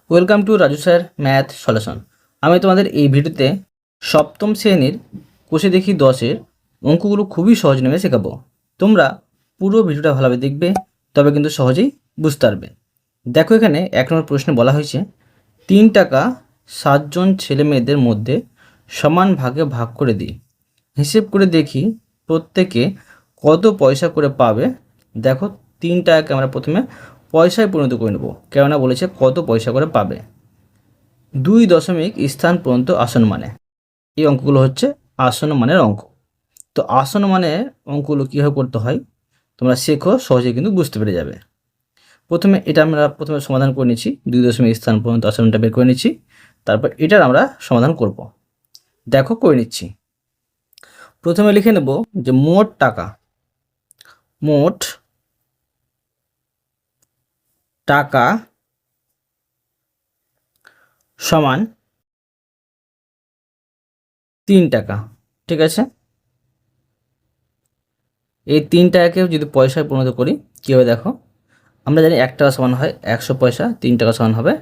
Welcome to Raju sir math solution. আমি তোমাদের এই ভিডিওতে সপ্তম শ্রেণীর কোষে দেখি 10-এর অঙ্কগুলো খুবই সহজ নিয়মে শেখাবো। তোমরা পুরো ভিডিওটা ভালোভাবে দেখবে, তবে কিন্তু সহজেই বুঝতে পারবে। দেখো, এখানে 1 নম্বর প্রশ্নে বলা হয়েছে 3 টাকা 7 জন ছেলে মেয়েদের মধ্যে সমান ভাগে ভাগ করে দিই। হিসেব করে দেখি প্রত্যেকে কত পয়সা করে পাবে। দেখো, 3 টাকাকে আমরা প্রথমে পয়সায় পরিণত করে নেব, কেননা বলেছে কত পয়সা করে পাবে। 2 দশমিক স্থান পর্যন্ত আসন মানে, এই অঙ্কগুলো হচ্ছে আসন মানের অঙ্ক। তো আসন মানের অঙ্কগুলো কীভাবে করতে হয় তোমরা শেখো, সহজে কিন্তু বুঝতে পেরে যাবে। এটা আমরা প্রথমে সমাধান করে নিচ্ছি, 2 দশমিক স্থান পর্যন্ত আসনটা বের করে নিচ্ছি, তারপর এটার আমরা সমাধান করব। দেখো, করে নিচ্ছি। প্রথমে লিখে নেব যে মোট টাকা সমান 3 টাকা। ঠিক আছে, এই 3 টাকাকে যদি পয়সায় পরিণত করি কী হবে দেখো, আমরা জানি 1 টাকা সমান হয় 100 পয়সা, 3 টাকা সমান হবে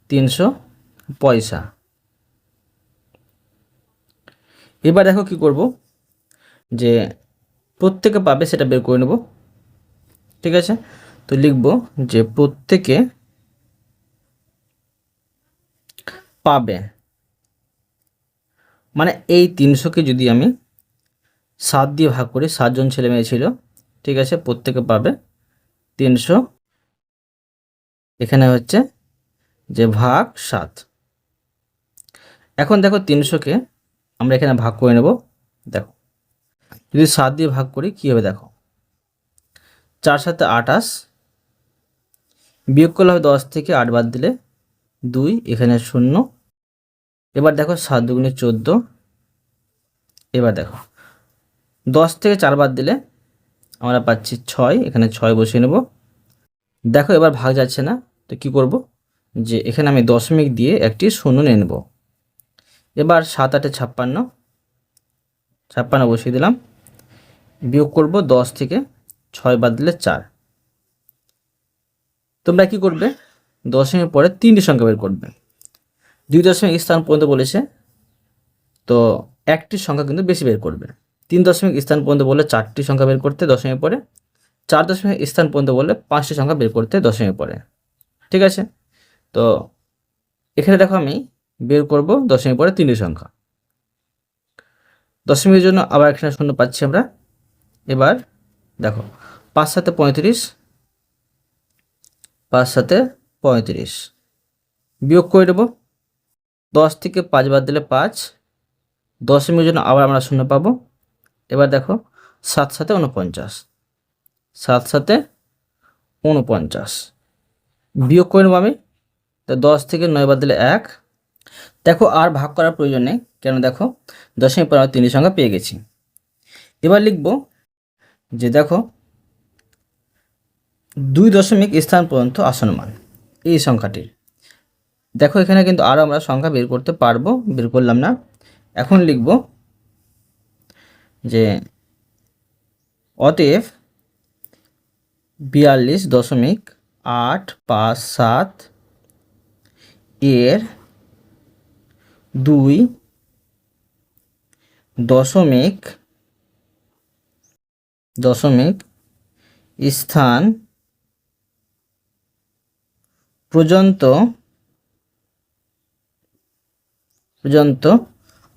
300 পয়সা। এবার দেখো কি করব, যে প্রত্যেকে পাবে সেটা বের করে নেব। ঠিক আছে, তো লিখব যে প্রত্যেকে পাবে, মানে এই 300কে যদি আমি 7 দিয়ে ভাগ করি, 7 জন ছেলে মেয়ে ছিল। ঠিক আছে, প্রত্যেকে পাবে 300, এখানে হচ্ছে যে ভাগ 7। এখন দেখো 300কে আমরা এখানে ভাগ করে নেব। দেখো, যদি 7 দিয়ে ভাগ করি কী হবে দেখো, 4 7 28, বিয়োগ করলে হবে 10 থেকে 8 বাদ দিলে 2, এখানে 0। এবার দেখো 7 দুগুণে 14। এবার দেখো 10 থেকে 4 বাদ দিলে আমরা পাচ্ছি 6, এখানে 6 বসিয়ে নেব। দেখো এবার ভাগ যাচ্ছে না, তো কি করব, যে এখানে আমি দশমিক দিয়ে একটি 0 নিয়ে নেব। এবার 7 8 56 বসিয়ে দিলাম, বিয়োগ করব 10 থেকে 6 বাদ দিলে 4। তোমরা কি করবে, দশমিকের পরে 3টি সংখ্যা বের করবে। 2 দশমিক স্থান পর্যন্ত বলেছে, তো একটি সংখ্যা কিন্তু বেশি বের করবে। 3 দশমিক স্থান পর্যন্ত বললে 4টি সংখ্যা বের করতে দশমিকের পরে, 4 দশমিক স্থান পর্যন্ত বললে 5টি সংখ্যা বের করতে দশমিকের পরে। ঠিক আছে, তো এখানে দেখো আমি বের করব দশমিকের পরে 3টি সংখ্যা। দশমিকের জন্য আবার এখানে 0 পাচ্ছি আমরা। এবার দেখো 5 7 35, 5 7 35, বিয়োগ করে দেবো। 10 থেকে 5 বাদ দিলে 5, দশমিকের জন্য আবার আমরা 0 পাবো। এবার দেখো 7 7 49, 7 7 49, বিয়োগ করে নেবো আমি। তো 10 থেকে 9 বাদ দিলে 1। দেখো আর ভাগ করার প্রয়োজন নেই, কেন দেখো দশমিক পরে 3টি সংখ্যা পেয়ে গেছি। এবার লিখব যে দেখো 2 দশমিক স্থান পর্যন্ত আসন মান, এই সংখ্যাটির। দেখো এখানে কিন্তু আরও আমরা সংখ্যা বের করতে পারবো, বের করলাম না। এখন লিখব যে অতএব 42.857 এর 2 দশমিক স্থান পর্যন্ত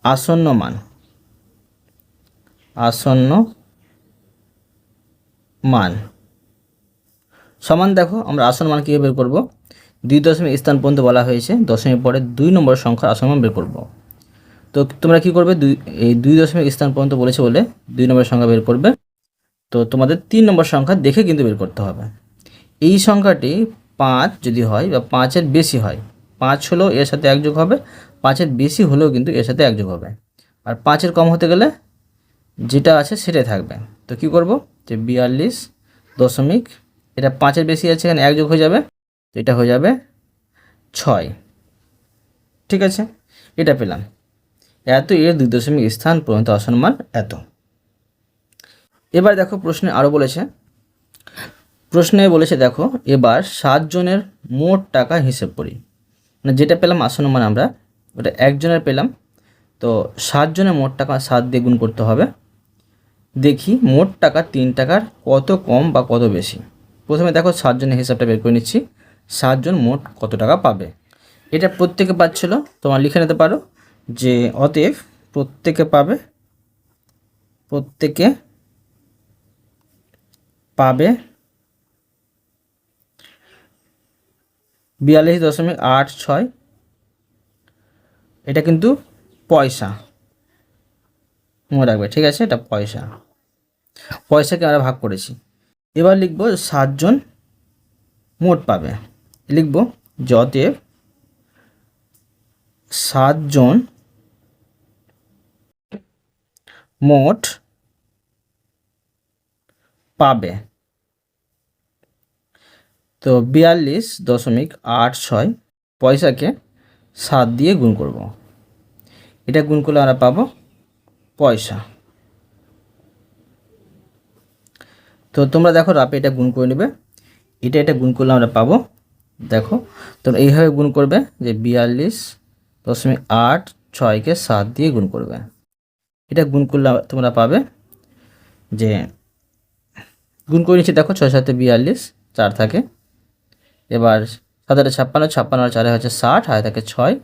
আসন্ন মান সমান। দেখো আমরা আসন্ন মান কীভাবে বের করব, 2 দশমিক স্থান পর্যন্ত বলা হয়েছে, দশমিক পরে 2 নম্বর সংখ্যার আসন্ন মান বের করব। তো তোমরা কি করবে, এই 2 দশমিক স্থান পর্যন্ত বলেছে বলে 2 নম্বর সংখ্যা বের করবে। তো তোমাদের 3 নম্বর সংখ্যা দেখে কিন্তু বের করতে হবে। এই সংখ্যাটি 5 যদি হয় বা 5-এর বেশি হয়, 5 হলেও এর সাথে 1 যোগ হবে, 5-এর বেশি হলেও কিন্তু এর সাথে 1 যোগ হবে, আর 5-এর কম হতে গেলে যেটা আছে সেটাই থাকবে। তো কি করব, যে 42 দশমিক, এটা 5-এর বেশি আছে, এখানে 1 যোগ হয়ে যাবে, তো এটা হয়ে যাবে 6। ঠিক আছে, এটা পেলাম, এত এর 2 দশমিক স্থান পর্যন্ত আসন্ন মান এত। এবার দেখো প্রশ্নে আরও বলেছে, দেখো এবার 7 জনের মোট টাকা হিসেব করি। মানে যেটা পেলাম আসন্ন আমরা ওটা একজনের পেলাম। তো 7 জনের মোট টাকা 7 দিয়ে গুণ করতে হবে। দেখি মোট টাকা 3 টাকার কত কম বা কত বেশি। প্রথমে দেখো 7 জনের হিসাবটা বের করে নিচ্ছি। 7 জন মোট কত টাকা পাবে, এটা প্রত্যেকে পাচ্ছিল, তোমার লিখে নিতে পারো যে অতএব প্রত্যেকে পাবে 42.86। এটা কিন্তু পয়সা মনে রাখবে, ঠিক আছে? এটা পয়সাকে আমরা ভাগ করেছি। এবার লিখব 7 জন মোট পাবে। লিখব যে অতএব 7 জন মোট পাবে। তো 42.86 পয়সাকে 7 দিয়ে গুণ করব। এটা গুণ করলে আমরা পাবো পয়সা। তো তোমরা দেখো রাপে এটা গুণ করে নেবে। এটা গুণ করলে আমরা পাবো, দেখো তোমরা এইভাবে গুণ করবে যে 42.86কে 7 দিয়ে গুণ করবে। এটা গুণ করলে তোমরা পাবে যে গুণ করে নিচ্ছি, দেখো 6 7 42, 4 থাকে। এবার 7 8 56, 56 আর 4 হচ্ছে 60, আর থাকে 6,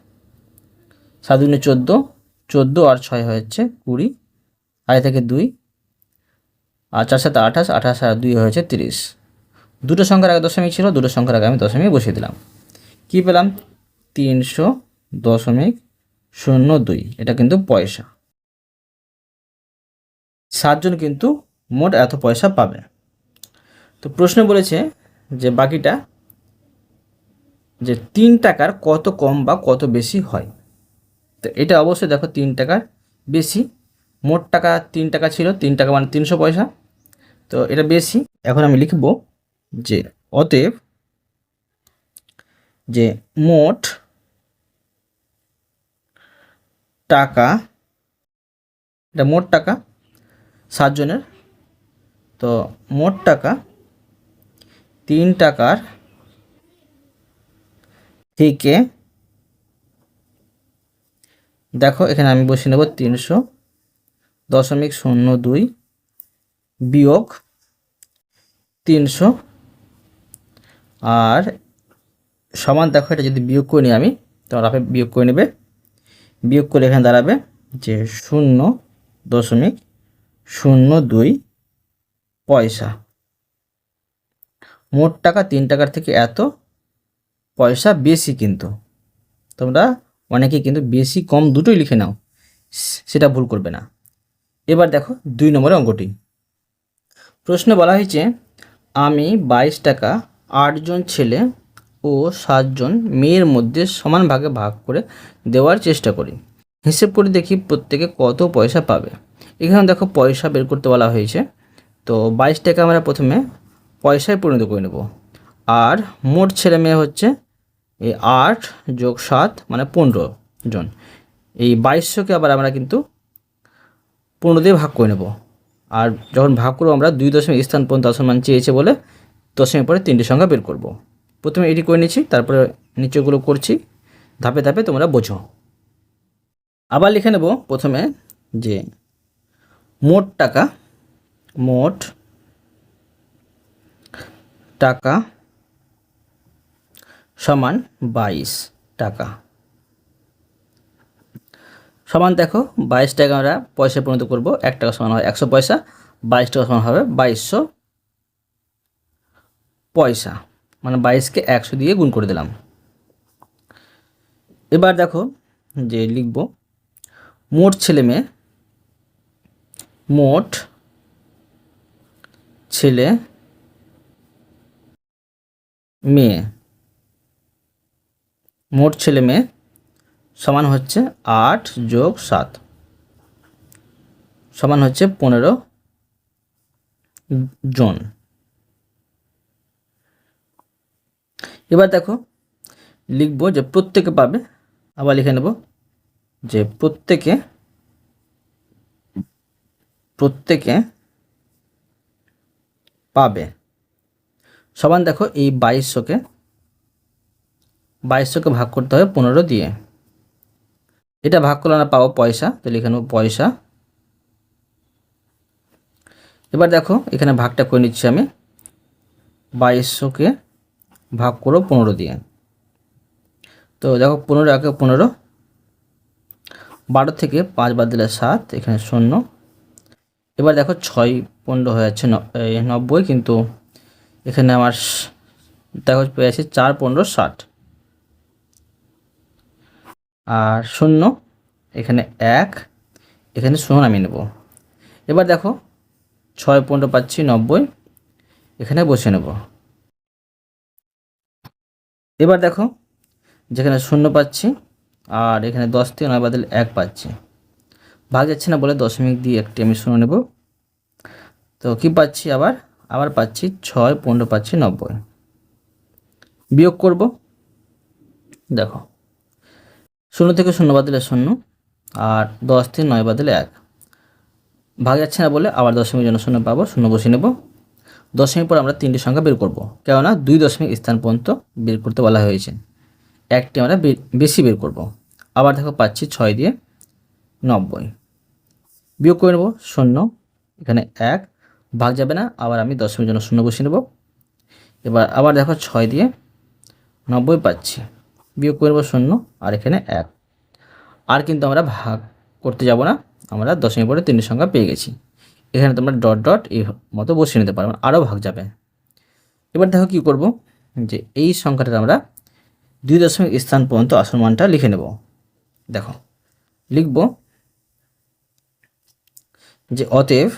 7 2 14, 14 আর 6 হচ্ছে 20, আর থাকে 2, আর 4 7 28, 28 আর 2 হয়েছে 30। দুটো সংখ্যার আগে দশমিক ছিল, দুটো সংখ্যার আগে আমি দশমিক বসিয়ে দিলাম। কি পেলাম? 300.02। এটা কিন্তু পয়সা। 7 জন কিন্তু মোট এত পয়সা পাবে। তো প্রশ্ন বলেছে যে বাকিটা যে 3 টাকার কত কম বা কত বেশি হয়। তো এটা অবশ্যই দেখো 3 টাকার বেশি। মোট টাকা 3 টাকা ছিল, 3 টাকা মানে 300 পয়সা। তো এটা বেশি। এখন আমি লিখব যে অতএব যে মোট টাকা, এটা মোট টাকা 7 জনের, তো মোট টাকা 3 টাকার থেকে, দেখো এখানে আমি বসিয়ে নেব 300.02 বিয়োগ 300, আর সমান, দেখো এটা যদি বিয়োগ করে নিই আমি, তোমার আপনি বিয়োগ করে নেবে। বিয়োগ করে এখানে দাঁড়াবে যে 0.02 পয়সা। মোট টাকা 3 টাকার থেকে এত পয়সা বেশি। কিন্তু তোমরা অনেকেই কিন্তু বেশি কম দুটোই লিখে নাও, সেটা ভুল করবে না। এবার দেখো 2 নম্বরের অঙ্কটি। প্রশ্ন বলা হয়েছে আমি 22 টাকা 8 জন ছেলে ও 7 জন মেয়ের মধ্যে সমান ভাগে ভাগ করে দেওয়ার চেষ্টা করি। হিসেব করে দেখি প্রত্যেকে কত পয়সা পাবে। এখানে দেখো পয়সা বের করতে বলা হয়েছে। তো 22 টাকা আমরা প্রথমে পয়সায় পরিণত করে নেব। আর মোট ছেলে মেয়ে হচ্ছে এই 8 যোগ 7 মানে 15 জন। এই 2200কে আবার আমরা কিন্তু 15 দিয়ে ভাগ করে নেব। আর যখন ভাগ করবো আমরা 2 দশমিক স্থান পর্যন্ত আসমান চেয়েছে বলে দশমিক পরে 3টি সংখ্যা বের করব। প্রথমে এটি করে নিচ্ছি, তারপরে নিচেগুলো করছি। ধাপে ধাপে তোমরা বোঝো। আবার লিখে নেব প্রথমে যে মোট টাকা সমান 22 টাকা সমান, দেখো 22 টাকা আমরা পয়সায় পরিণত করব। 1 টাকা সমান হয় 100 পয়সা, 22 টাকা সমান হবে 2200 পয়সা, মানে 22কে 100 দিয়ে গুণ করে দিলাম। এবার দেখো যে লিখব মোট ছেলে মেয়ে সমান হচ্ছে 8 যোগ 7 সমান হচ্ছে 15 জন। এবার দেখো লিখব যে প্রত্যেকে পাবে। আবার লিখে নেব যে প্রত্যেকে পাবে সমান, দেখো এই 2200কে 2200কে ভাগ করতে হবে 15 দিয়ে। এটা ভাগ করলে আমরা পাবো পয়সা, তো লিখে নেব পয়সা। এবার দেখো এখানে ভাগটা করে নিচ্ছি আমি, 2200কে ভাগ করো 15 দিয়ে। তো দেখো 15 একে 15, 12 থেকে 5 বাদ দিলে 7, এখানে 0। এবার দেখো 6 15 হয়ে যাচ্ছে 90, কিন্তু এখানে আমার দেখো পেয়ে আছে 4 15 60 আর 0, এখানে 1, এখানে 0 নামিয়ে নেব। এবার দেখো 6 15 পাচ্ছি 90, এখানে বসে নেব। এবার দেখো যেখানে 0 পাচ্ছি আর এখানে 10 থেকে 9 বাদ দিলে 1 পাচ্ছি, ভাগ যাচ্ছে না বলে দশমিক দিয়ে একটি আমি 0 নেব। তো কি পাচ্ছি, আবার পাচ্ছি 6 15 পাচ্ছি 90। বিয়োগ করব, দেখো 0 থেকে 0 বাদ দিলে 0 আর 10 থেকে 9 বাদ দিলে 1, ভাগ যাচ্ছে না বলে আবার দশমিকের জন্য 0 পাবো, 0 বসিয়ে নেব। দশমিক পর আমরা 3টি সংখ্যা বের করব, কেননা 2 দশমিক স্থান পর্যন্ত বের করতে বলা হয়েছে, একটি আমরা বেশি বের করব। আবার দেখো পাচ্ছি 6 দিয়ে 90, বিয়োগ করে নেব 0, এখানে 1, ভাগ যাবে না, আবার আমি দশমিকের জন্য 0 বসিয়ে নেব। এবার আবার দেখো 6 দিয়ে 90 পাচ্ছি, বিয়োগ করে নেব 0 আর এখানে 1, আর কিন্তু আমরা ভাগ করতে যাব না, আমরা দশমিক পরে 3টি সংখ্যা পেয়ে গেছি। এখানে তোমরা ডট ডট এই মতো বসিয়ে নিতে পারো, আরও ভাগ যাবে। এবার দেখো কি করব, যে এই সংখ্যাটা আমরা 2 দশমিক স্থান পর্যন্ত আসল মানটা লিখে নেব। দেখো লিখব যে অতএব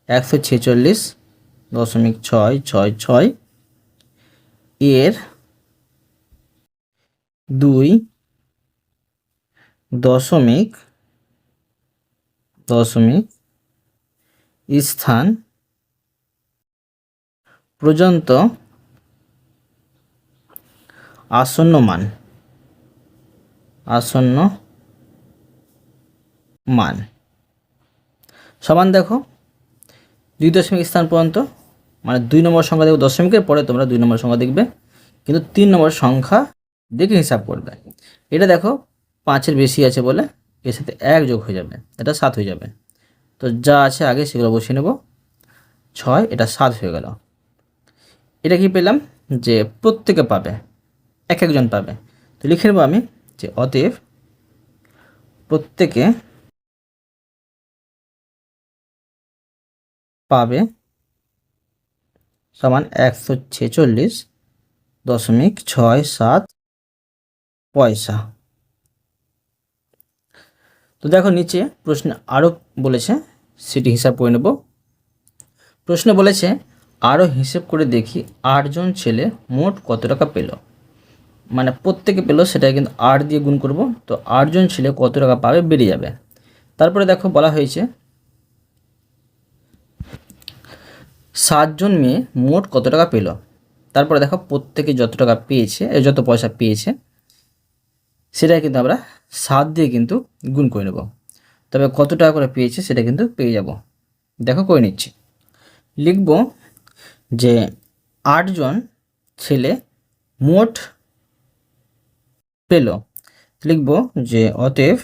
146.666 এর 2 দশমিক স্থান পর্যন্ত আসন্ন মান সমান, দেখো 2 দশমিক স্থান পর্যন্ত মানে 2 নম্বর সংখ্যা দেখো, দশমিকের পরে তোমরা 2 নম্বর সংখ্যা দেখবে, কিন্তু 3 নম্বর সংখ্যা দেখে হিসাব করবে। এটা দেখো 5-এর বেশি আছে বলে এর সাথে 1 যোগ হয়ে যাবে, এটা 7 হয়ে যাবে। তো যা আছে আগে সেগুলো বসিয়ে নেব, 6, এটা 7 হয়ে গেল। এটা কি পেলাম, যে প্রত্যেকে পাবে, এক একজন পাবে। তো লিখে নেব আমি যে অতএব প্রত্যেকে পাবে সমান 146.67 পয়সা। তো দেখো নিচে প্রশ্ন আরও বলেছে, সেটি হিসাব করে নেব। প্রশ্ন বলেছে আরও হিসেব করে দেখি 8 জন ছেলে মোট কত টাকা পেল, মানে প্রত্যেকে পেল সেটা কিন্তু 8 দিয়ে গুণ করব, তো 8 জন ছেলে কত টাকা পাবে বেরিয়ে যাবে। তারপরে দেখো বলা হয়েছে 7 জন মেয়ে মোট কত টাকা পেল, তারপরে দেখো প্রত্যেকে যত টাকা পেয়েছে, যত পয়সা পেয়েছে সেটা কিন্তু আমরা 7 দিয়ে কিন্তু গুণ করে নেব, তবে কত টাকা করে পেয়েছে সেটা কিন্তু পেয়ে যাব। দেখো করে নিচ্ছি, লিখব যে 8 জন ছেলে মোট পেল, লিখব যে অতএব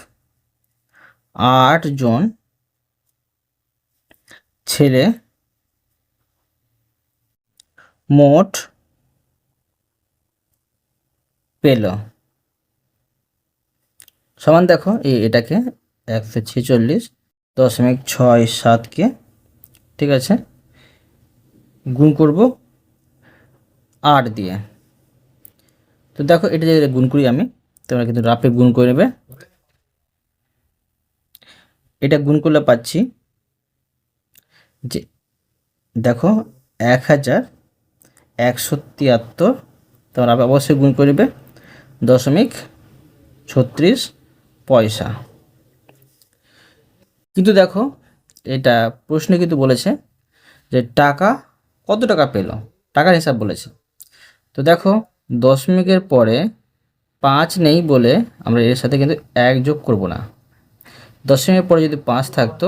8 জন ছেলে মোট পেল সমান, দেখো এটাকে 146.67কে ঠিক আছে গুণ করব 8 দিয়ে। তো দেখো এটা যদি গুণ করি আমি, তোমরা কিন্তু রাফে গুণ করে নেবে। এটা গুণ করলে পাচ্ছি যে দেখো 1173, তোমরা অবশ্যই গুণ করে নেবে 0.36 পয়সা। কিন্তু দেখো এটা প্রশ্নে কিন্তু বলেছে যে টাকা কত টাকা পেল, টাকার হিসাব বলেছে। তো দেখো দশমিকের পরে 5 নেই বলে আমরা এর সাথে কিন্তু 1 যোগ করব না, দশমিকের পরে যদি 5 থাকতো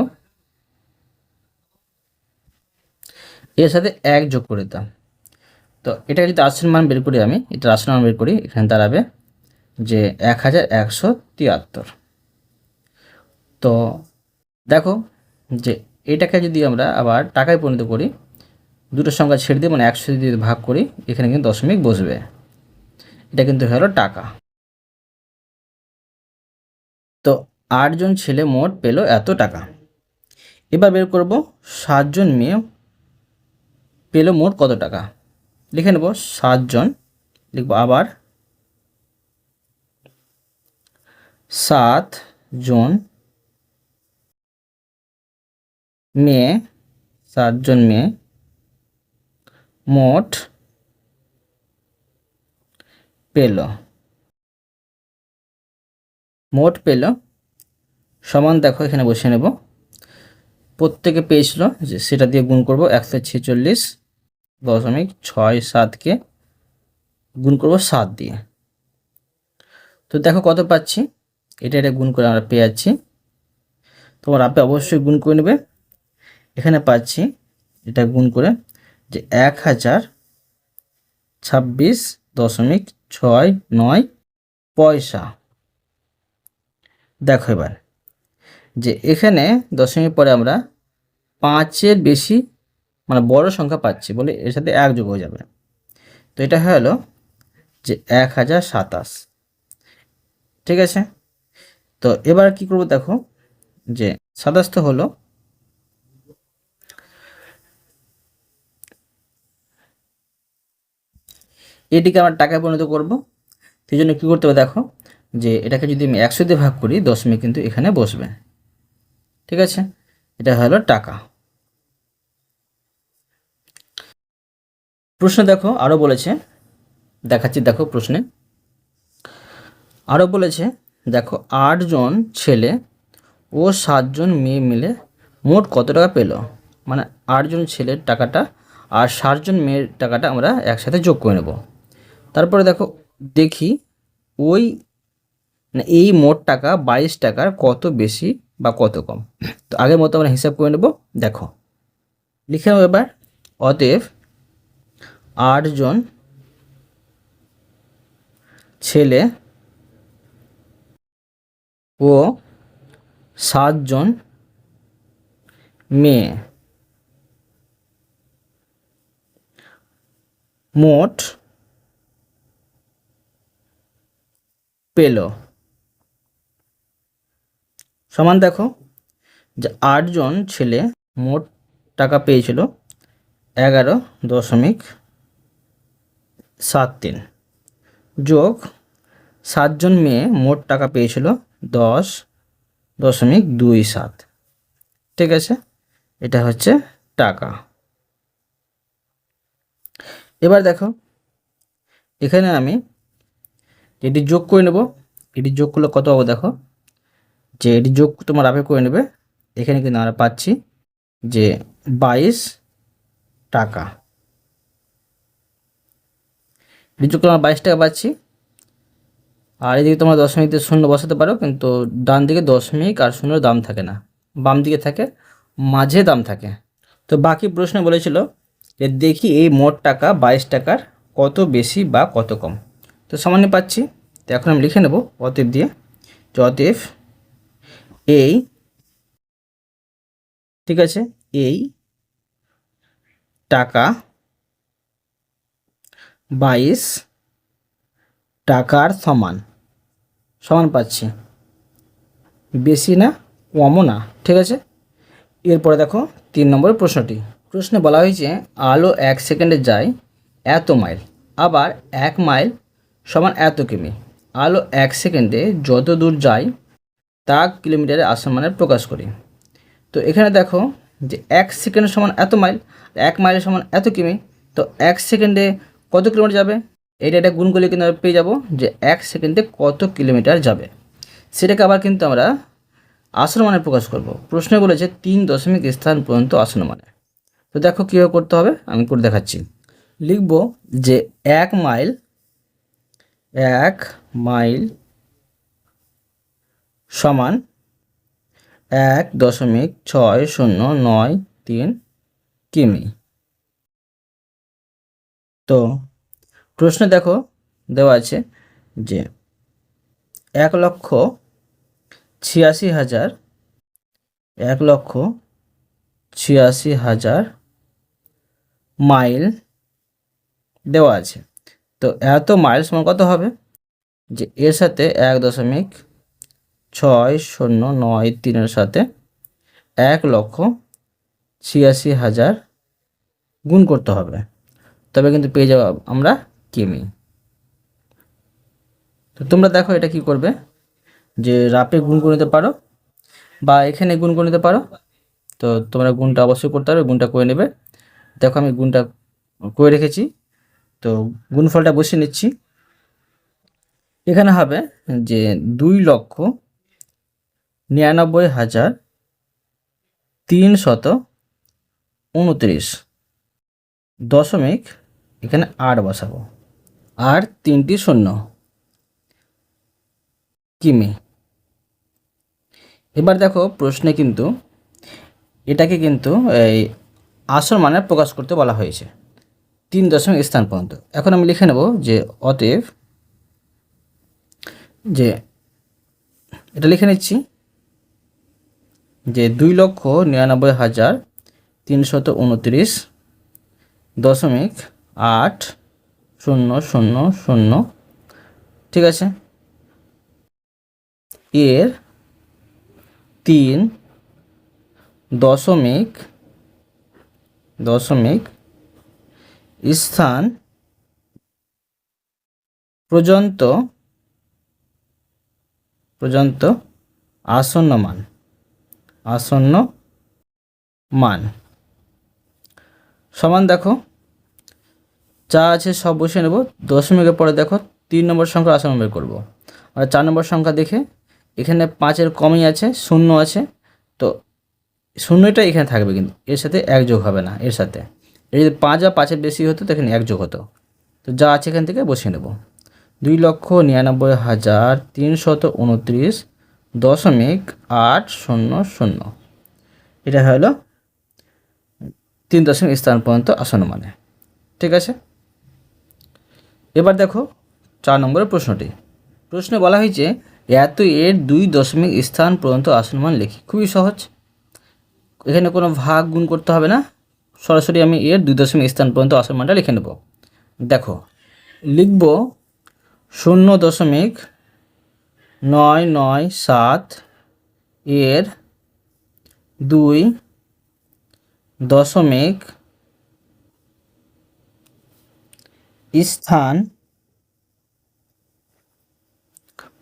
এর সাথে 1 যোগ করে দিতাম। তো এটা যদি আসল মান বের করি, আমি এটা আসল মান বের করি, এখানে দাঁড়াবে যে 1173। তো দেখো যে এটাকে যদি আমরা আবার টাকায় পরিণত করি, দুটো সংখ্যা ছেড়ে দিয়ে মানে 100 দিয়ে ভাগ করি, এখানে কিন্তু দশমিক বসবে। এটা কিন্তু হলো টাকা। তো 8 জন ছেলে মোট পেল এত টাকা। এবার বের করব 7 জন মেয়ে পেল মোট কত টাকা। লিখে নেব 7 জন, লিখব আবার 7 জন মেয়ে, 7 জন মেয়ে মোট পেল সমান, দেখো এখানে বসিয়ে নেব, প্রত্যেকে পেয়েছিল যে সেটা দিয়ে গুণ করব, 146.67কে গুণ করব 7 দিয়ে। তো দেখো কত পাচ্ছি, এটা গুণ করে আমরা পেয়ে যাচ্ছি। তোমার আপনি অবশ্যই গুণ করে নেবে। এখানে পাচ্ছি এটা গুণ করে যে 1026.69 পয়সা। দেখো এবার যে এখানে দশমিক পরে আমরা 5-এর বেশি মানে বড় সংখ্যা পাচ্ছি বলে এর সাথে 1 যোগ হয়ে যাবে। তো এটা হলো যে 1027। ঠিক আছে, তো এবার কি করব, দেখো যে 27 তো হলো, এটিকে আমরা টাকায় পরিণত করব। সেই জন্য কী করতে হবে, দেখো যে এটাকে যদি আমি 100 দিয়ে ভাগ করি, দশমিক কিন্তু এখানে বসবে। ঠিক আছে, এটা হলো টাকা। প্রশ্ন দেখো আরও বলেছে, দেখাচ্ছি, দেখো প্রশ্নে আরও বলেছে, দেখো 8 জন ছেলে ও 7 জন মেয়ে মিলে মোট কত টাকা পেল। মানে 8 জন ছেলের টাকাটা আর 7 জন মেয়ের টাকাটা আমরা একসাথে যোগ করে নেব। তারপরে দেখো দেখি ওই মানে এই মোট টাকা 22 টাকার কত বেশি বা কত কম। তো আগের মতো আমরা হিসাব করে নেব। দেখো লিখে নেব এবার, অতএব 8 জন ছেলে ও 7 জন মেয়ে মোট পেল সমান, দেখো যে 8 জন ছেলে মোট টাকা পেয়েছিল 11.73 যোগ 7 জন মেয়ে মোট টাকা পেয়েছিল 10.27। ঠিক আছে, এটা হচ্ছে টাকা। এবার দেখো এখানে আমি এটি যোগ করে নেব। এটি যোগ করলে কত হবে, দেখো যে এটি যোগ তোমার আপে করে নেবে। এখানে কিন্তু আমরা পাচ্ছি যে 22 টাকা। এটি যোগ করলে আমরা 22 টাকা পাচ্ছি। আর এদিকে তোমরা দশমিক দিয়ে শূন্য বসাতে পারো, কিন্তু ডান দিকে দশমিক আর শূন্যর দাম থাকে না, বাম দিকে থাকে, মাঝে দাম থাকে। তো বাকি প্রশ্ন বলেছিল যে দেখি এই মোট টাকা 22 টাকার কত বেশি বা কত কম। তো সামান্য পাচ্ছি, তো এখন আমি লিখে নেব অতএব দিয়ে, যে অতএব এই, ঠিক আছে, এই টাকা 22 টাকার সমান সমান পাচ্ছি, বেশি না কমও না। ঠিক আছে, এরপরে দেখো 3 নম্বরের প্রশ্নটি। প্রশ্নে বলা হয়েছে আলো 1 সেকেন্ডে যায় এত মাইল, আবার 1 মাইল সমান এত কিমি। আলো 1 সেকেন্ডে যত দূর যায় তা কিলোমিটারে আসামানে প্রকাশ করি। তো এখানে দেখো যে 1 সেকেন্ড সমান এত মাইল, 1 মাইল সমান এত কিমি। তো 1 সেকেন্ডে কত কিলোমিটার যাবে, এটা গুণ করলে কিন্তু আমরা পেয়ে যাবো যে 1 সেকেন্ডে কত কিলোমিটার যাবে। সেটাকে আবার কিন্তু আমরা আসন মানে প্রকাশ করব। প্রশ্নে বলেছে 3 দশমিক স্থান পর্যন্ত আসন মানে। তো দেখো কীভাবে করতে হবে, আমি করে দেখাচ্ছি। লিখব যে 1 মাইল সমান 1.6093 কিমি। তো প্রশ্নে দেখো দেওয়া আছে যে 1,86,000 1,86,000 মাইল দেওয়া আছে। তো এত মাইল সমান কত হবে, যে এর সাথে 1.6093 সাথে 1,86,000 গুণ করতে হবে, তবে কিন্তু পেয়ে যাবো আমরা কিমি। তো তোমরা দেখো এটা কি করবে, যে রাফে গুণ করে নিতে পারো বা এখানে গুণ করে নিতে পারো। তো তোমরা গুণটা অবশ্যই করতে হবে, গুণটা করে নেবে। দেখো আমি গুণটা করে রেখেছি, তো গুণফলটা বসিয়ে নিচ্ছি। এখানে হবে যে 2,99,329 দশমিক এখানে 8 বসাবো, আর 3টি শূন্য কিমি। এবার দেখো প্রশ্নে কিন্তু এটাকে কিন্তু এই আসল মানে প্রকাশ করতে বলা হয়েছে 3 দশমিক স্থান পর্যন্ত। এখন আমি লিখে নেব যে অতএব, যে এটা লিখে নিচ্ছি যে 2,99,329 দশমিক 8,000, ঠিক আছে, এর 3 দশমিক স্থান পর্যন্ত আসন্ন মান সমান। দেখো যা আছে সব বসিয়ে নেব, দশমিকের পরে দেখো 3 নম্বর সংখ্যা আসন্ন বের করবো। আর 4 নম্বর সংখ্যা দেখে এখানে 5-এর কমই আছে, শূন্য আছে, তো শূন্যটা এখানে থাকবে, কিন্তু এর সাথে 1 যোগ হবে না। এর সাথে এই যদি 5 বা 5-এর বেশি হতো তো এখানে 1 যোগ হতো। তো যা আছে এখান থেকে বসিয়ে নেব, 2,99,329 দশমিক 800, এটা হলো 3 দশমিক স্থান পর্যন্ত আসন্ন মানে, ঠিক আছে। এবার দেখো 4 নম্বরের প্রশ্নে বলা হয়েছে এত এর 2 দশমিক স্থান পর্যন্ত আসন্ন মান লিখি। খুবই সহজ, এখানে কোনো ভাগ গুণ করতে হবে না, সরাসরি আমি এর 2 দশমিক স্থান পর্যন্ত আসন্ন মানটা লিখে নেব। দেখো লিখব 0.997 এর 2 দশমিক স্থান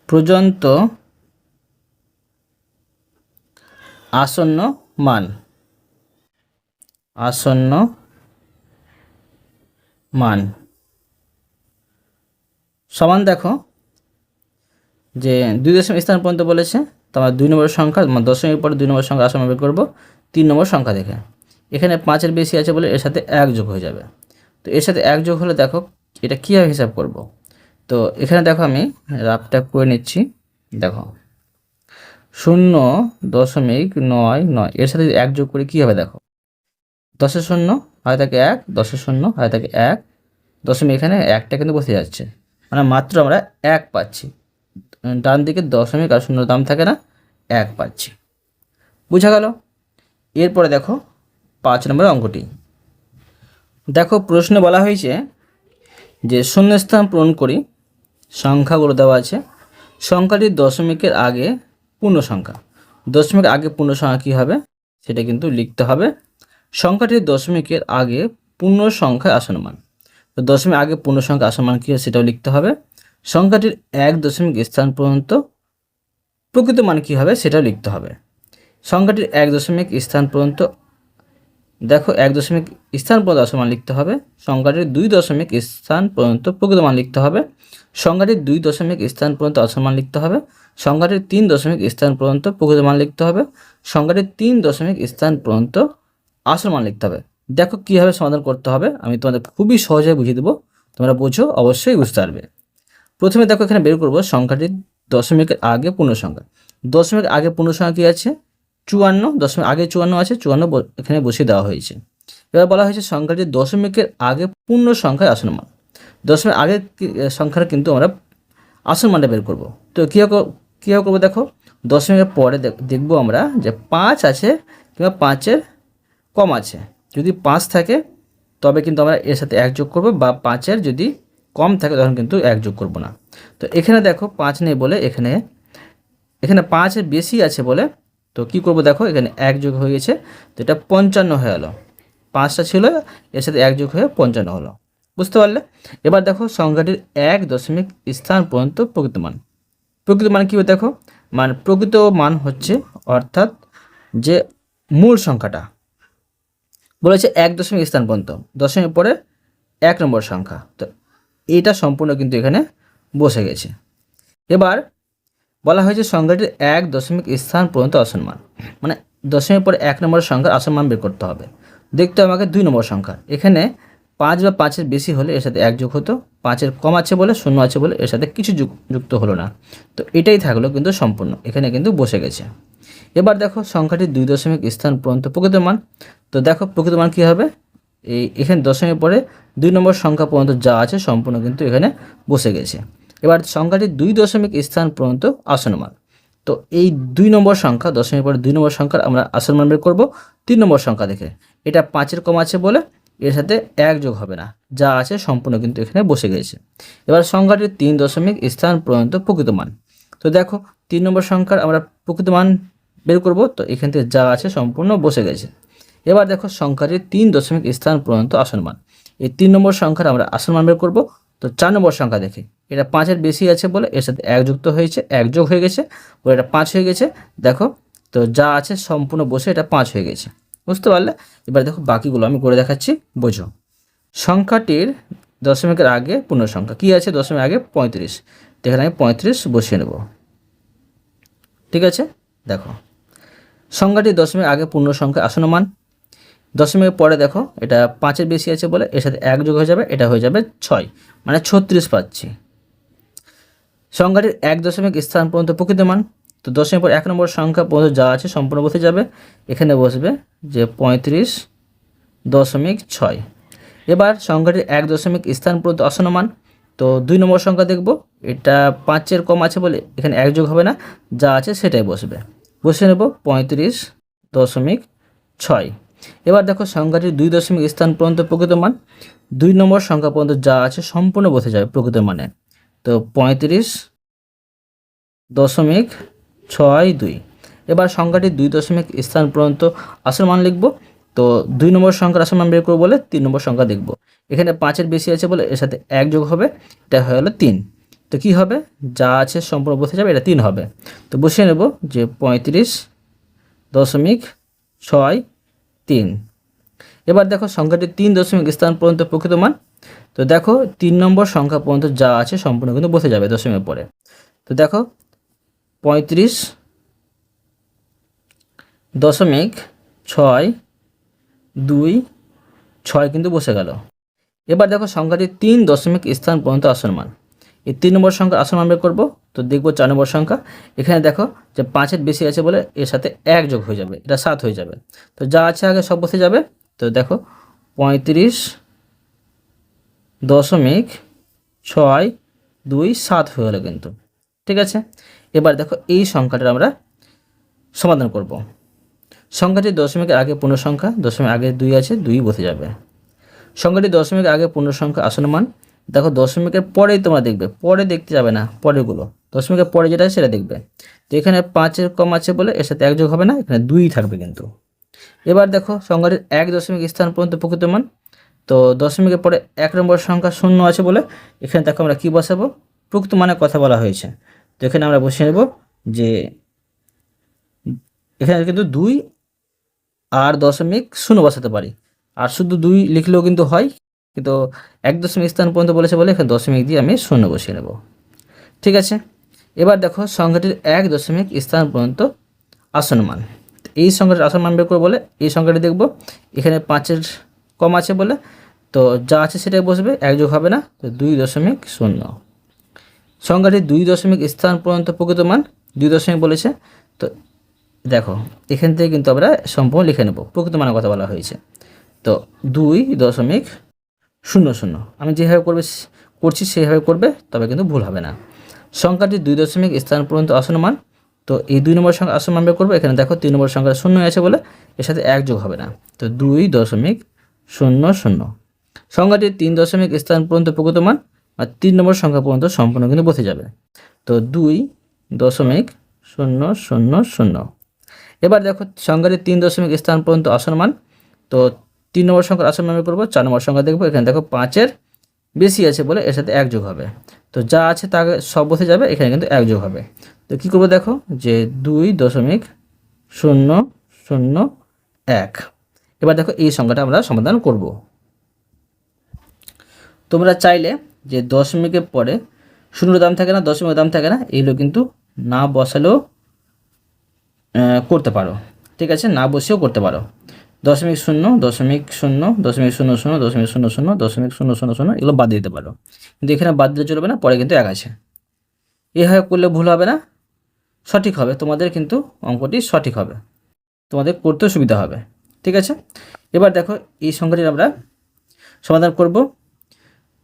পর্যন্ত আসন্ন মান সমান। দেখো যে 2 দশমিক স্থান পর্যন্ত বলেছে, তো আমরা 2 নম্বর সংখ্যা দশমিক পরে 2 নম্বর সংখ্যা আসন্ন বের করবো 3 নম্বর সংখ্যা দেখে। এখানে 5-এর বেশি আছে বলে এর সাথে 1 যোগ হয়ে যাবে। তো এর সাথে 1 যোগ হলে দেখো এটা কীভাবে হিসাব করব। তো এখানে দেখো আমি রাফটা করে নিচ্ছি। দেখো 0.99 এর সাথে 1 যোগ করে কী হবে, দেখো 10-এর শূন্য হয় থাকে 1, 10-এর শূন্য হয় থাকে 1, দশমিক এখানে 1টা কিন্তু বসে যাচ্ছে, মানে মাত্র আমরা 1 পাচ্ছি। ডান দিকে দশমিক আর শূন্য দাম থাকে না, 1 পাচ্ছি। বুঝা গেল। এরপরে দেখো 5 নম্বরের অঙ্কটি। দেখো প্রশ্নে বলা হয়েছে যে শূন্যস্থান পূরণ করি, সংখ্যাগুলো দেওয়া আছে, সংখ্যাটি দশমিকের আগে পূর্ণ সংখ্যা। দশমিকের আগে পূর্ণ সংখ্যা কী হবে সেটা কিন্তু লিখতে হবে। সংখ্যাটি দশমিকের আগে পূর্ণ সংখ্যায় আসন্ন মান, তো দশমিক আগে পূর্ণ সংখ্যা আসন্ন মান কী হয় সেটাও লিখতে হবে। সংখ্যাটির 1 দশমিক স্থান পর্যন্ত প্রকৃত মান কী হবে সেটাও লিখতে হবে। সংখ্যাটির 1 দশমিক স্থান পর্যন্ত, দেখো 1 দশমিক স্থান পর্যন্ত আসন্ন মান লিখতে হবে। সংখ্যাটির 2 দশমিক স্থান পর্যন্ত প্রকৃত মান লিখতে হবে। সংখ্যাটির 2 দশমিক স্থান পর্যন্ত আসন্ন মান লিখতে হবে। সংখ্যাটির 3 দশমিক স্থান পর্যন্ত প্রকৃত মান লিখতে হবে। সংখ্যাটির 3 দশমিক স্থান পর্যন্ত আসল মান লিখতে হবে। দেখো কীভাবে সমাধান করতে হবে আমি তোমাদের খুবই সহজে বুঝিয়ে দেবো, তোমরা বোঝো অবশ্যই বুঝতে পারবে। প্রথমে দেখো এখানে বের করবো সংখ্যাটির দশমিকের আগে পূর্ণ সংখ্যা। দশমিক আগে পূর্ণ সংখ্যা কী আছে 54, দশমিক আগে 54 আছে, 54 এখানে বসিয়ে দেওয়া হয়েছে। এবার বলা হয়েছে সংখ্যাটি দশমিকের আগে পূর্ণ সংখ্যায় আসন্ন মান। দশমিকের আগে সংখ্যার কিন্তু আমরা আসল মানটা বের করব। তো কীভাবে করবো দেখো, দশমিকের পরে দেখবো আমরা যে 5 আছে কিংবা 5-এর কম আছে। যদি 5 থাকে তবে কিন্তু আমরা এর সাথে 1 যোগ করবো, বা 5-এর যদি কম থাকে তখন কিন্তু 1 যোগ করবো না। তো এখানে দেখো 5 নেই বলে এখানে 5-এর বেশি আছে বলে তো কি করব দেখো, এখানে 1 যোগ হয়ে গেছে, তো এটা 55 হয়ে গেল। 5টা ছিল, এর সাথে 1 যোগ হয়ে 55 হলো। বুঝতে পারলে? এবার দেখো সংখ্যাটির 1 দশমিক স্থান পর্যন্ত প্রকৃত মান। প্রকৃত মান কী হবে দেখো, প্রকৃত মান হচ্ছে অর্থাৎ যে মূল সংখ্যাটা বলেছে 1 দশমিক স্থান পর্যন্ত, দশমিক পরে 1 নম্বর সংখ্যা, তো এইটা সম্পূর্ণ কিন্তু এখানে বসে গেছে। এবার বলা হয়েছে সংখ্যাটির 1 দশমিক স্থান পর্যন্ত আসন্ন মান, মানে দশমিক পরে 1 নম্বর সংখ্যার আসন্ন মান বের করতে হবে। দেখতে আমাকে 2 নম্বর সংখ্যা, এখানে 5 বা 5-এর বেশি হলে এর সাথে 1 যোগ হতো, 5-এর কম আছে বলে 0 আছে বলে এর সাথে কিছু যুক্ত হলো না। তো এটাই থাকলো কিন্তু সম্পূর্ণ, এখানে কিন্তু বসে গেছে। এবার দেখো সংখ্যাটির 2 দশমিক স্থান পর্যন্ত প্রকৃত মান। তো দেখো প্রকৃত মান কী হবে, এখানে দশমিক পরে 2 নম্বর সংখ্যা পর্যন্ত যা আছে সম্পূর্ণ কিন্তু এখানে বসে গেছে। এবার সংখ্যাটির 2 দশমিক স্থান পর্যন্ত আসন্ন মান। তো এই 2 নম্বর সংখ্যা, দশমিক পরে 2 নম্বর সংখ্যার আমরা আসন্ন মান বের করবো 3 নম্বর সংখ্যা দেখে। এটা 5-এর কম আছে বলে এর সাথে 1 যোগ হবে না, যা আছে সম্পূর্ণ কিন্তু এখানে বসে গেছে। এবার সংখ্যাটির 3 দশমিক স্থান পর্যন্ত প্রকৃত মান। তো দেখো 3 নম্বর সংখ্যার আমরা প্রকৃত মান বের করব, তো এখান থেকে যা আছে সম্পূর্ণ বসে গেছে। এবার দেখো সংখ্যাটির 3 দশমিক স্থান পর্যন্ত আসন্ন মান। এই 3 নম্বর সংখ্যার আমরা আসন্ন মান বের করব, তো 4 নম্বর সংখ্যা দেখে এটা 5-এর বেশি আছে বলে এর সাথে 1 যুক্ত হয়েছে, 1 যোগ হয়ে গেছে বলে এটা 5 হয়ে গেছে। দেখো তো যা আছে সম্পূর্ণ বসে এটা 5 হয়ে গেছে। বুঝতে পারলে? এবার দেখো বাকিগুলো আমি করে দেখাচ্ছি, বোঝো। সংখ্যাটির দশমিকের আগে পূর্ণ সংখ্যা কী আছে, দশমিকের আগে 35, তো এখানে আমি 35 বসিয়ে নেব। ঠিক আছে, দেখো সংখ্যাটির দশমিক আগে পূর্ণ সংখ্যা আসন্ন মান। দশমিকের পরে দেখো এটা 5-এর বেশি আছে বলে এর সাথে 1 যোগ হয়ে যাবে, এটা হয়ে যাবে 6, মানে 36 পাচ্ছি। সংখ্যাটির 1 দশমিক স্থান পর্যন্ত প্রকৃত মান। তো দশমিক পর 1 নম্বর সংখ্যা পর্যন্ত যা আছে সম্পূর্ণ বসে যাবে, এখানে বসবে যে 35.6। এবার সংখ্যাটির 1 দশমিক স্থান পর্যন্ত আসন্ন মান। তো 2 নম্বর সংখ্যা দেখব, এটা 5-এর কম আছে বলে এখানে 1 যোগ হবে না, যা আছে সেটাই বসবে, বসে নেব 35.6। এবার দেখো সংখ্যাটির 2 দশমিক স্থান পর্যন্ত প্রকৃত মান। 2 নম্বর সংখ্যা পর্যন্ত যা আছে সম্পূর্ণ বসে যাবে প্রকৃত মানে, তো 35.62। এবার সংখ্যাটির 2 দশমিক স্থান পর্যন্ত আসল মান লিখব। তো 2 নম্বর সংখ্যার আসল মান বের করব বলে 3 নম্বর সংখ্যা দেখব, এখানে 5-এর বেশি আছে বলে এর সাথে 1 যোগ হবে, এটা হয়ে গেলো 3। তো কী হবে, যা আছে সম্পূর্ণ বসে যাবে, এটা 3 হবে। তো বসিয়ে নেব যে 35.63। এবার দেখো সংখ্যাটির 3 দশমিক স্থান পর্যন্ত প্রকৃত মান। তো দেখো 3 নম্বর সংখ্যা পর্যন্ত যা আছে সম্পূর্ণ কিন্তু বসে যাবে দশমিকের পরে। তো দেখো 35.62 কিন্তু বসে গেল। এবার দেখো সংখ্যাটির 3 দশমিক স্থান পর্যন্ত আসন্ন মান। এই 3 নম্বর সংখ্যার আসন্ন মান বের করবো, তো দেখবো 4 নম্বর সংখ্যা, এখানে দেখো যে 5-এর বেশি আছে বলে এর সাথে 1 যোগ হয়ে যাবে, এটা 7 হয়ে যাবে। তো যা আছে আগে সব বসে যাবে, তো দেখো 35.627 হয়ে গেলো কিন্তু। ঠিক আছে, এবার দেখো এই সংখ্যাটার আমরা সমাধান করব। সংখ্যাটি দশমিকের আগে পূর্ণ সংখ্যা, দশমিক আগে 2 আছে, 2 বসে যাবে। সংখ্যাটি দশমিকের আগে পূর্ণ সংখ্যা আসন্ন মান। দেখো দশমিকের পরেই তোমরা দেখবে, পরে দেখতে যাবে না, পরেরগুলো দশমিকের পরে যেটা আছে সেটা দেখবে। তো এখানে 5-এর কম আছে বলে এর সাথে 1 যোগ হবে না, এখানে 2 থাকবে কিন্তু। এবার দেখো সংখ্যাটির 1 দশমিক স্থান পর্যন্ত প্রকৃত মান। তো দশমিকের পরে 1 নম্বর সংখ্যা 0 আছে বলে এখানে দেখো আমরা কী বসাবো, প্রকৃত মানের কথা বলা হয়েছে, তো এখানে আমরা বসিয়ে নেব যে এখানে কিন্তু 2 আর 0.0 বসাতে পারি, আর শুধু 2 লিখলেও কিন্তু হয়, কিন্তু 1 দশমিক স্থান পর্যন্ত বলেছে বলে এখানে দশমিক দিয়ে আমি 0 বসিয়ে নেব। ঠিক আছে, এবার দেখো সংখ্যাটির 1 দশমিক স্থান পর্যন্ত আসন্ন মান। এই সংখ্যাটির আসন্ন মান বের করবো বলে এই সংখ্যাটি দেখব, এখানে 5-এর কম আছে বলে তো যা আছে সেটাই বসবে, 1 যোগ হবে না, তো 2.0। সংখ্যাটির 2 দশমিক স্থান পর্যন্ত প্রকৃত মান 2 দশমিক বলেছে, তো দেখো এখান থেকে কিন্তু আমরা সম্পূর্ণ লিখে নেব, প্রকৃত মানের কথা বলা হয়েছে। তো 2.00। আমি যেভাবে করছি সেভাবে করবে, তবে কিন্তু ভুল হবে না। সংখ্যাটি 2 দশমিক স্থান পর্যন্ত আসনমান। তো এই 2 নম্বর সংখ্যা আসনমান বের করবো। এখানে দেখো 3 নম্বর সংখ্যা 0 আছে বলে এর সাথে 1 যোগ হবে না, তো 2.00। সংখ্যাটি 3 দশমিক স্থান পর্যন্ত প্রকৃত মান আর 3 নম্বর সংখ্যা পর্যন্ত সম্পূর্ণ কিন্তু বসে যাবে। তো 2.00। এবার দেখো সংখ্যাটি 3 দশমিক স্থান পর্যন্ত আসনমান। তো 3 নম্বর সংখ্যার আসনমান বের করবো। 4 নম্বর সংখ্যা দেখবো। এখানে দেখো 5-এর বেশি আছে বলে এর সাথে 1 যোগ হবে। তো যা আছে তা সব বসে যাবে, এখানে কিন্তু 1 যোগ হবে। তো কী করবো দেখো, যে 2.001। এবার দেখো এই সংখ্যাটা আমরা সমাধান করব। তোমরা চাইলে যে দশমিকের পরে শূন্য দাম থাকে না, দশমিকের দাম থাকে না, এইগুলো কিন্তু না বসালেও করতে পারো। ঠিক আছে, না বসেও করতে পারো। 0.0, 0.0, 0.00, 0.00, 0.000 এগুলো বাদ দিতে পারো, কিন্তু এখানে বাদ দিলে চলবে না, পরে কিন্তু 1 আছে। এভাবে করলে ভুল হবে না, সঠিক হবে, তোমাদের কিন্তু অঙ্কটি সঠিক হবে, তোমাদের করতেও সুবিধা হবে। ঠিক আছে, এবার দেখো এই সংখ্যাটির আমরা সমাধান করব।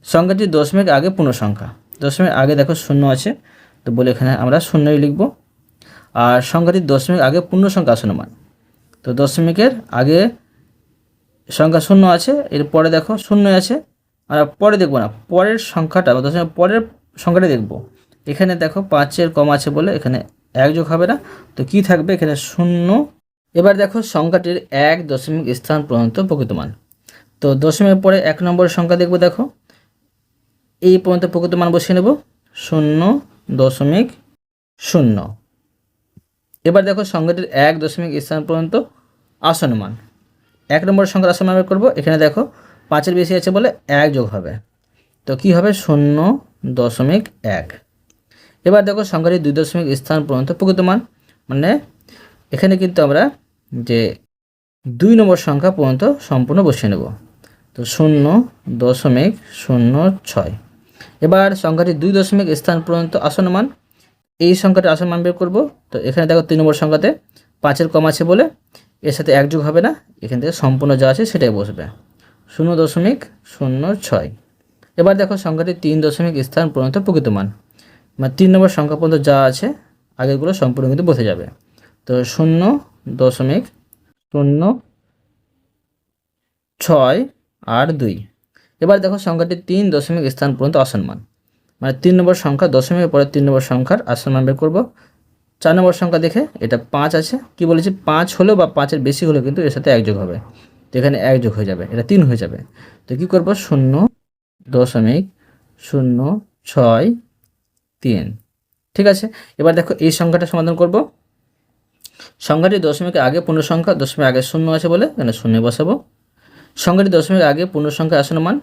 সংখ্যাটি দশমিক আগে পূর্ণ সংখ্যা, দশমিক আগে দেখো 0 আছে, তো বলে এখানে আমরা 0ই লিখব। আর সংখ্যাটি দশমিক আগে পূর্ণ সংখ্যা আসনমান। তো দশমিকের আগে সংখ্যা 0 আছে, এর পরে দেখো 0 আছে, আর পরে দেখবো না, পরের সংখ্যাটা বা দশমিক পরের সংখ্যাটা দেখব। এখানে দেখো 5-এর কম আছে বলে এখানে 1 যোগ হবে না, তো কি থাকবে এখানে 0। এবার দেখো সংখ্যাটির 1 দশমিক স্থান পর্যন্ত প্রকৃত মান। তো দশমিকের পরে 1 নম্বরের সংখ্যা দেখব। দেখো এই পর্যন্ত প্রকৃত মান বসিয়ে নেব 0.0। এবার দেখো সংখ্যাটির 1 দশমিক স্থান পর্যন্ত আসন্ন মান। 1 নম্বর সংখ্যার আসন্ন মান বের করবো। এখানে দেখো 5-এর বেশি আছে বলে 1 যোগ হবে, তো কি হবে 0.1। এবার দেখো সংখ্যাটি 2 দশমিক স্থান পর্যন্ত প্রকৃত মান, মানে এখানে কিন্তু আমরা যে 2 নম্বর সংখ্যা পর্যন্ত সম্পূর্ণ বসিয়ে নেব। তো 0.06। এবার সংখ্যাটি 2 দশমিক স্থান পর্যন্ত আসন্ন মান, এই সংখ্যাটির আসন্ন মান বের করব। তো এখানে দেখো 3 নম্বর সংখ্যাতে 5-এর কম আছে বলে এর সাথে 1 যোগ হবে না, এখান থেকে সম্পূর্ণ যা আছে সেটাই বসবে 0.06। এবার দেখো সংখ্যাটি 3 দশমিক স্থান পর্যন্ত প্রকৃত মান, মানে 3 নম্বর সংখ্যা পর্যন্ত যা আছে আগেরগুলো সম্পূর্ণ কিন্তু বসে যাবে। তো 0.06 আর 2। এবার দেখো সংখ্যাটি 3 দশমিক স্থান পর্যন্ত আসন্ন মান, মানে 3 নম্বর সংখ্যা দশমিকের পরে 3 নম্বর সংখ্যার আসন্ন মান বের করব। 4 নম্বর সংখ্যা দেখে এটা 5 আছে, কি বলেছি 5 হলেও বা 5-এর বেশি হলেও কিন্তু এর সাথে 1 যোগ হবে, তো এখানে 1 যোগ হয়ে যাবে, এটা 3 হয়ে যাবে। তো কি করব 0.063। ঠিক আছে, এবার দেখো এই সংখ্যাটা সমাধান করব। সংখ্যাটি দশমিকের আগে পূর্ণ সংখ্যা, দশমিক আগে 0 আছে বলে এখানে 0 বসাবো। সংখ্যাটি দশমিক আগে পূর্ণ সংখ্যা আসন্ন মান,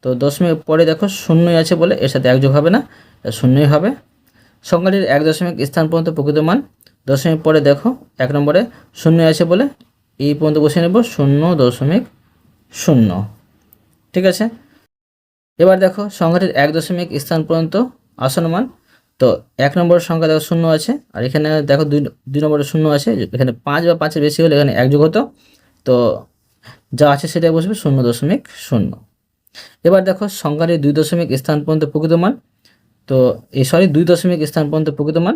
তো দশমিক পরে দেখো 0 আছে বলে এর সাথে 1 যোগ হবে না, 0ই হবে। সংখ্যাটির 1 দশমিক স্থান পর্যন্ত প্রকৃত মান, দশমিক পরে দেখো 1 নম্বরে 0 আছে বলে এই পর্যন্ত বসিয়ে নেব 0.0। ঠিক আছে, এবার দেখো সংখ্যাটির 1 দশমিক স্থান পর্যন্ত আসন্ন মান। তো 1 নম্বর সংখ্যা দেখো 0 আছে, আর এখানে দেখো 2 নম্বরে 0 আছে, এখানে 5 বা 5-এর বেশি হলে এখানে 1 যোগ হতো, তো যা আছে সেটাই বসবে 0.0। এবার দেখো সংখ্যাটির 2 দশমিক স্থান পর্যন্ত প্রকৃত মান, তো 2 দশমিক স্থান পর্যন্ত প্রকৃত মান।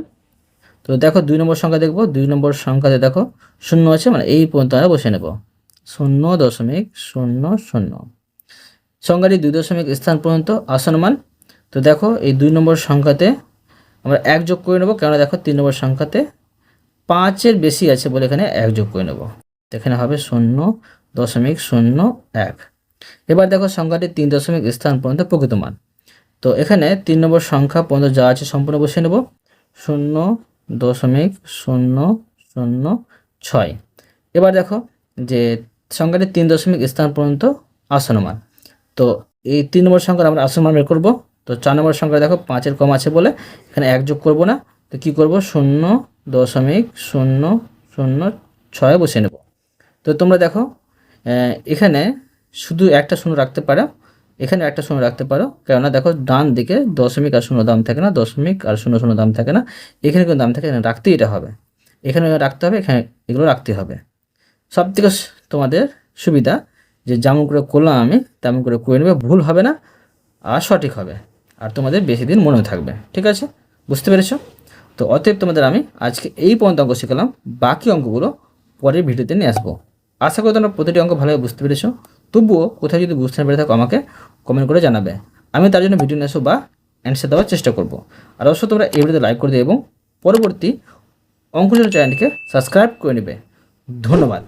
তো দেখো 2 নম্বর সংখ্যা দেখবো, 2 নম্বর সংখ্যাতে দেখো 0 আছে, মানে এই পর্যন্ত আমরা বসে নেব 0.00। সংখ্যাটি 2 দশমিক স্থান পর্যন্ত আসন্ন মান। তো দেখো এই 2 নম্বর সংখ্যাতে আমরা 1 যোগ করে নেব, কেননা দেখো 3 নম্বর সংখ্যাতে 5-এর বেশি আছে বলে এখানে 1 যোগ করে নেব, এখানে হবে 0.01। এবার দেখো সংখ্যাটি 3 দশমিক স্থান পর্যন্ত প্রকৃত মান। তো এখানে 3 নম্বর সংখ্যা পর্যন্ত যা আছে সম্পূর্ণ বসিয়ে নেব 0.006। এবার দেখো যে সংখ্যাটি 3 দশমিক স্থান পর্যন্ত আসন্ন মান। তো এই 3 নম্বর সংখ্যার আমরা আসন্ন মান বের করব। তো 4 নম্বর সংখ্যা দেখো 5-এর কম আছে বলে এখানে 1 যোগ করব না, তো কী করব 0.006 বসিয়ে নেব। তো তোমরা দেখো এখানে শুধু একটা শূন্য রাখতে পারো, এখানে একটা শূন্য রাখতে পারো, কেননা দেখো ডান দিকে দশমিক আর শূন্য দাম থাকে না, দশমিক আর শূন্য শূন্য দাম থাকে না, এখানে কোনো দাম থাকে, এখানে রাখতেই এটা হবে, এখানে রাখতে হবে, এখানে এগুলো রাখতে হবে। সব থেকে তোমাদের সুবিধা যে যেমন করে করলাম আমি তেমন করে করে নেবে, ভুল হবে না আর সঠিক হবে, আর তোমাদের বেশি দিন মনেও থাকবে। ঠিক আছে, বুঝতে পেরেছো? তো অতএব তোমাদের আমি আজকে এই পর্যন্ত অঙ্ক শিখালাম, বাকি অঙ্কগুলো পরের ভিডিওতে নিয়ে আসবো। আশা করি তোমরা প্রতিটি অঙ্ক ভালোভাবে বুঝতে পেরেছো। তবুও কোথাও যদি বুঝতে না পেরে থাকো আমাকে কমেন্ট করে জানাবে, আমি তার জন্য ভিডিও নিয়ে আসবো বা অ্যান্সার দেওয়ার চেষ্টা করব। আর অবশ্যই তোমরা এই ভিডিওতে লাইক করে দেবে এবং পরবর্তী অঙ্ক চ্যানেলটিকে সাবস্ক্রাইব করে নেবে। ধন্যবাদ।